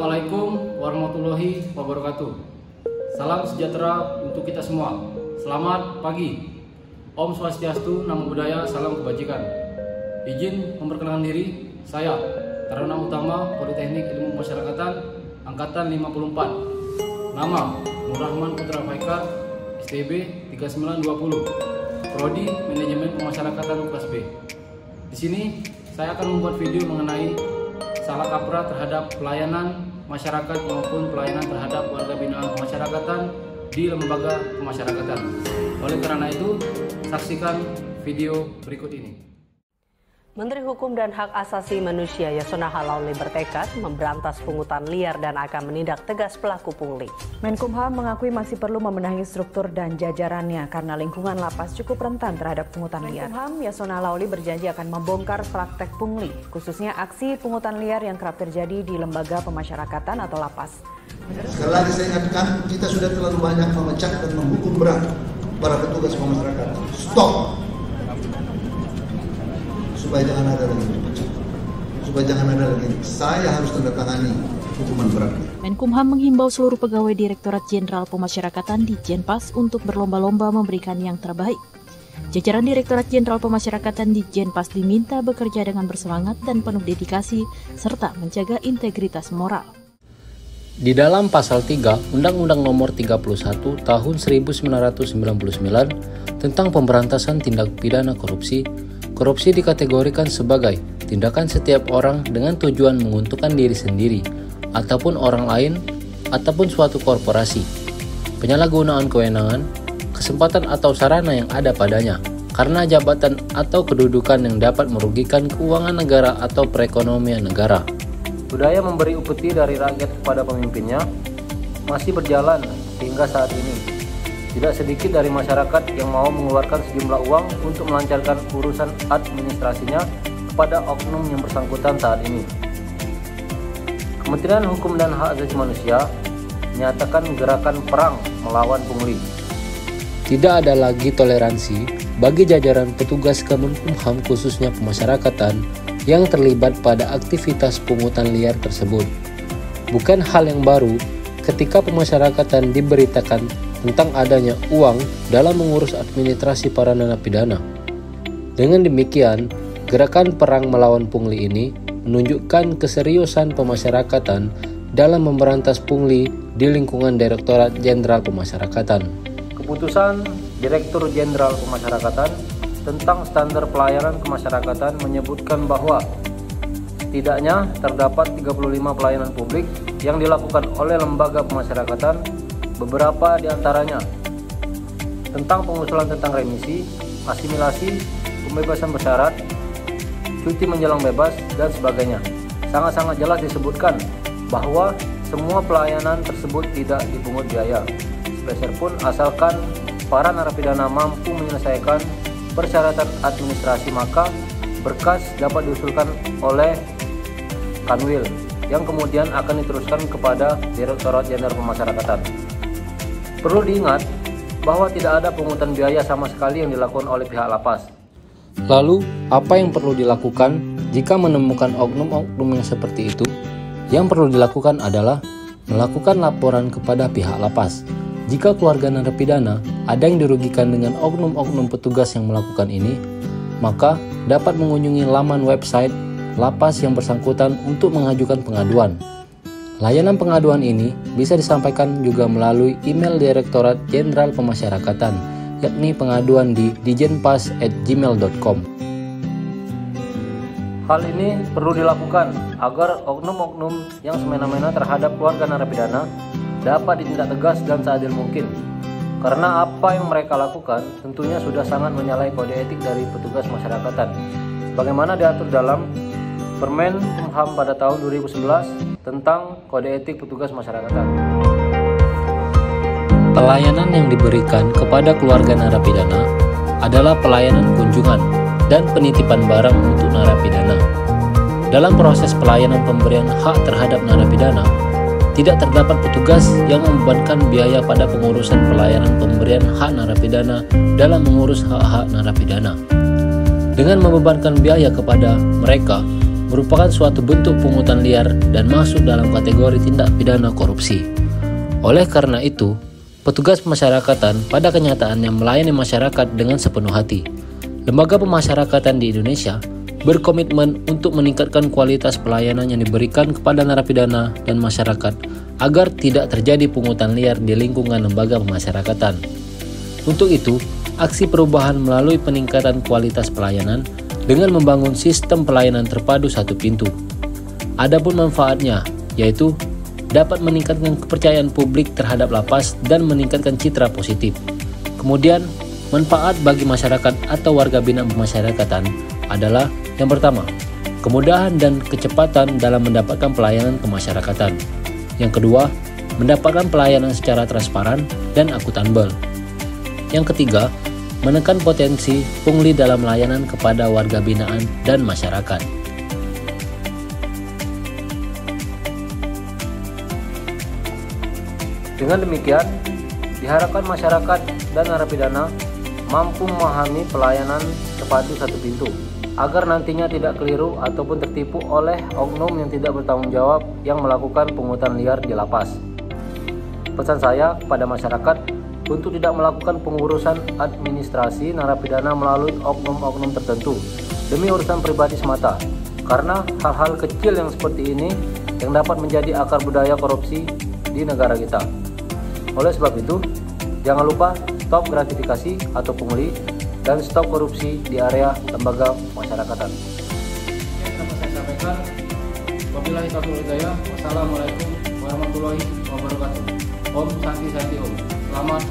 Assalamualaikum warahmatullahi wabarakatuh. Salam sejahtera untuk kita semua. Selamat pagi. Om Swastiastu, Namo Buddhaya, salam kebajikan. Izin memperkenalkan diri, saya Taruna Utama Politeknik Ilmu Pemasyarakatan Angkatan 54. Nama Nur Rahman Putra Faikar, STB 3920, Prodi Manajemen Pemasyarakatan kelas B. Di sini saya akan membuat video mengenai salah kaprah terhadap pelayanan masyarakat maupun pelayanan terhadap warga binaan pemasyarakatan di lembaga pemasyarakatan. Oleh karena itu, saksikan video berikut ini. Menteri Hukum dan Hak Asasi Manusia Yasona Laoly bertekad memberantas pungutan liar dan akan menindak tegas pelaku pungli. Menkumham mengakui masih perlu membenahi struktur dan jajarannya karena lingkungan lapas cukup rentan terhadap pungutan liar. Menkumham Yasona Laoly berjanji akan membongkar praktek pungli, khususnya aksi pungutan liar yang kerap terjadi di lembaga pemasyarakatan atau lapas. Sekali lagi saya ingatkan, kita sudah terlalu banyak memecat dan menghukum berat para petugas pemasyarakatan. Stop! Supaya jangan ada lagi dipecat, supaya jangan ada lagi. Saya harus tanda tangani hukuman berat. Menkumham menghimbau seluruh pegawai Direktorat Jenderal Pemasyarakatan di Jenpas untuk berlomba-lomba memberikan yang terbaik. Jajaran Direktorat Jenderal Pemasyarakatan di Jenpas diminta bekerja dengan bersemangat dan penuh dedikasi serta menjaga integritas moral. Di dalam pasal 3 Undang-Undang Nomor 31 Tahun 1999 tentang pemberantasan tindak pidana korupsi, korupsi dikategorikan sebagai tindakan setiap orang dengan tujuan menguntungkan diri sendiri ataupun orang lain ataupun suatu korporasi, penyalahgunaan kewenangan, kesempatan atau sarana yang ada padanya karena jabatan atau kedudukan yang dapat merugikan keuangan negara atau perekonomian negara. Budaya memberi upeti dari rakyat kepada pemimpinnya masih berjalan hingga saat ini. Tidak sedikit dari masyarakat yang mau mengeluarkan sejumlah uang untuk melancarkan urusan administrasinya kepada oknum yang bersangkutan saat ini. Kementerian Hukum dan Hak Asasi Manusia menyatakan gerakan perang melawan pungli. Tidak ada lagi toleransi bagi jajaran petugas Kemenkumham khususnya pemasyarakatan yang terlibat pada aktivitas pungutan liar tersebut. Bukan hal yang baru ketika pemasyarakatan diberitakan tentang adanya uang dalam mengurus administrasi para narapidana. Dengan demikian, gerakan perang melawan pungli ini menunjukkan keseriusan pemasyarakatan dalam memberantas pungli di lingkungan Direktorat Jenderal Pemasyarakatan. Keputusan Direktur Jenderal Pemasyarakatan tentang standar pelayanan kemasyarakatan menyebutkan bahwa setidaknya terdapat 35 pelayanan publik yang dilakukan oleh lembaga pemasyarakatan. Beberapa di antaranya tentang pengusulan tentang remisi, asimilasi, pembebasan bersyarat, cuti menjelang bebas, dan sebagainya. Sangat-sangat jelas disebutkan bahwa semua pelayanan tersebut tidak dipungut biaya sepeser pun asalkan para narapidana mampu menyelesaikan persyaratan administrasi, maka berkas dapat diusulkan oleh Kanwil yang kemudian akan diteruskan kepada Direktorat Jenderal Pemasyarakatan. Perlu diingat bahwa tidak ada pungutan biaya sama sekali yang dilakukan oleh pihak lapas. Lalu, apa yang perlu dilakukan jika menemukan oknum-oknum yang seperti itu? Yang perlu dilakukan adalah melakukan laporan kepada pihak lapas. Jika keluarga narapidana ada yang dirugikan dengan oknum-oknum petugas yang melakukan ini, maka dapat mengunjungi laman website lapas yang bersangkutan untuk mengajukan pengaduan. Layanan pengaduan ini bisa disampaikan juga melalui email Direktorat Jenderal Pemasyarakatan, yakni pengaduan di dijenpas@gmail.com. Hal ini perlu dilakukan agar oknum-oknum yang semena-mena terhadap keluarga narapidana dapat ditindak tegas dan seadil mungkin. Karena apa yang mereka lakukan tentunya sudah sangat menyalahi kode etik dari petugas masyarakatan, bagaimana diatur dalam Permen Kumham pada tahun 2011 tentang kode etik petugas masyarakatan. Pelayanan yang diberikan kepada keluarga narapidana adalah pelayanan kunjungan dan penitipan barang untuk narapidana. Dalam proses pelayanan pemberian hak terhadap narapidana, tidak terdapat petugas yang membebankan biaya pada pengurusan pelayanan pemberian hak narapidana dalam mengurus hak-hak narapidana. Dengan membebankan biaya kepada mereka, merupakan suatu bentuk pungutan liar dan masuk dalam kategori tindak pidana korupsi. Oleh karena itu, petugas pemasyarakatan pada kenyataannya melayani masyarakat dengan sepenuh hati. Lembaga pemasyarakatan di Indonesia berkomitmen untuk meningkatkan kualitas pelayanan yang diberikan kepada narapidana dan masyarakat agar tidak terjadi pungutan liar di lingkungan lembaga pemasyarakatan. Untuk itu, aksi perubahan melalui peningkatan kualitas pelayanan dengan membangun sistem pelayanan terpadu satu pintu. Adapun manfaatnya, yaitu dapat meningkatkan kepercayaan publik terhadap lapas dan meningkatkan citra positif. Kemudian, manfaat bagi masyarakat atau warga binaan pemasyarakatan adalah yang pertama, kemudahan dan kecepatan dalam mendapatkan pelayanan kemasyarakatan. Yang kedua, mendapatkan pelayanan secara transparan dan akuntabel. Yang ketiga, menekan potensi pungli dalam layanan kepada warga binaan dan masyarakat. Dengan demikian, diharapkan masyarakat dan narapidana mampu memahami pelayanan terpadu satu pintu, agar nantinya tidak keliru ataupun tertipu oleh oknum yang tidak bertanggung jawab yang melakukan pungutan liar di lapas. Pesan saya kepada masyarakat untuk tidak melakukan pengurusan administrasi narapidana melalui oknum-oknum tertentu demi urusan pribadi semata, karena hal-hal kecil yang seperti ini yang dapat menjadi akar budaya korupsi di negara kita. Oleh sebab itu, jangan lupa stop gratifikasi atau pungli dan stop korupsi di area lembaga pemasyarakatan. Yang dapat saya sampaikan, wabillahi taufiq wal hidayah. Wassalamualaikum warahmatullahi wabarakatuh. Om Santi Santi Om. Selamat